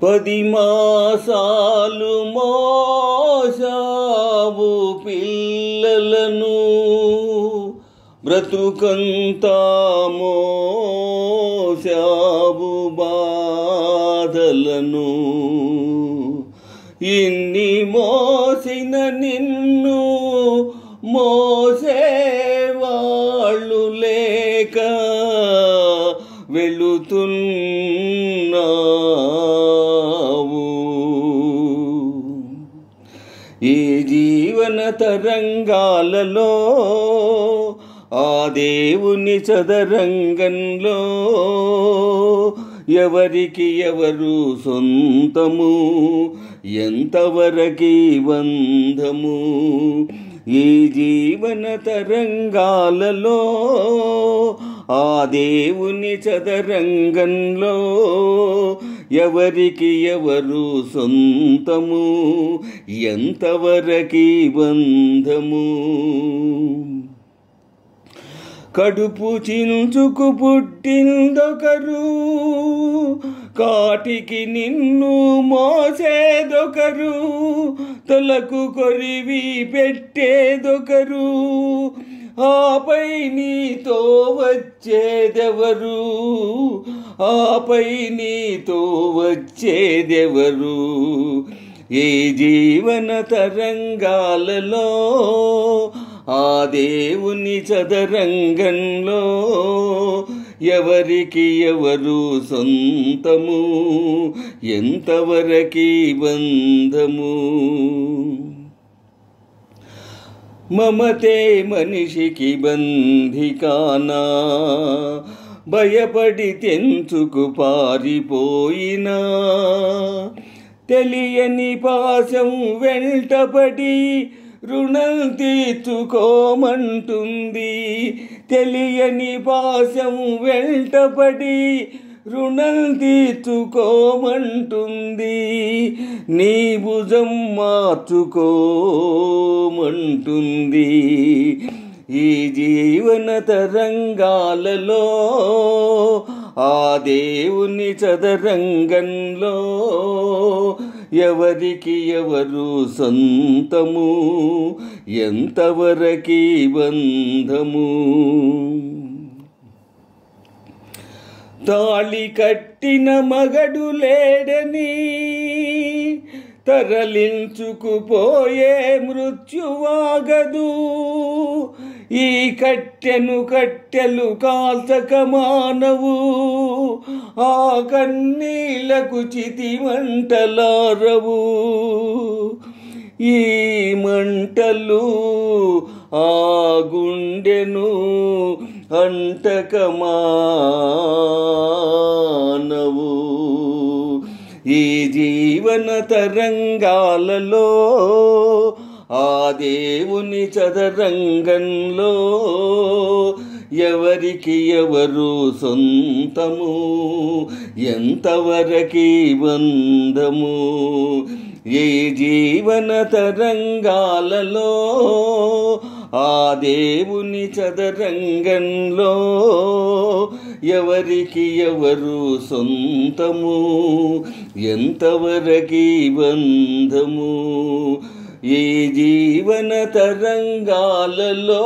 10 మాసాలు మోసావు పిల్లలను, బ్రతుకంతా మోసావు బాధలను. ఇన్ని మోసిన నిన్ను మోసేవాళ్ళు లేక వెళుతున్నావు. ఈ జీవన తరంగాలలో ఆ దేవుని చదరంగంలో ఎవరికి ఎవరు సొంతము, ఎంతవరకి బంధము. ఈ జీవన తరంగాలలో ఆ దేవుని చదరంగంలో ఎవరికి ఎవరు సొంతము, ఎంతవరకి బంధము. కడుపు చించుకు పుట్టిందొకరు, కాటికి నిన్ను మోసేదొకరు, తలకు కొరివి పెట్టేదొకరు, ఆపై నీతో వచ్చేదెవరు, ఆపై నీతో వచ్చేదెవరు. ఈ జీవన తరంగాలలో ఆ దేవుని చదరంగంలో ఎవరికి ఎవరు సొంతము, ఎంతవరకి బంధము. మమతే మనిషికి బంధికానా, భయపడి తెంచుకు పారిపోయినా, తెలియని పాశం వెంటపడి రుణం తీర్చుకోమంటుంది. తెలియని పాశం వెంటపడి రుణం తీర్చుకోమంటుంది. నీ భుజం మార్చుకోమంటుంది. ఈ జీవన తరంగాలలో ఆ దేవుని చదరంగంలో ఎవరికి ఎవరు సొంతము, ఎంతవరకి బంధము. తాళి కట్టిన మగడు లేడని తరలించుకుపోయే మృత్యువాగదు. ఈ కట్టెలు కాల్చక మానవు, ఆ కన్నీళ్లకు చితి మంటలారవు. ఈ మంటలు ఆ గుండెను అంటక మానవు. ఈ జీవన తరంగాలలో ఆ దేవుని చదరంగంలో ఎవరికి ఎవరు సొంతము, ఎంతవరకి బంధము. ఈ జీవన తరంగాలలో ఆ దేవుని చదరంగంలో ఎవరికి ఎవరు సొంతము, ఎంతవరకి బంధము. ఈ జీవన తరంగాలలో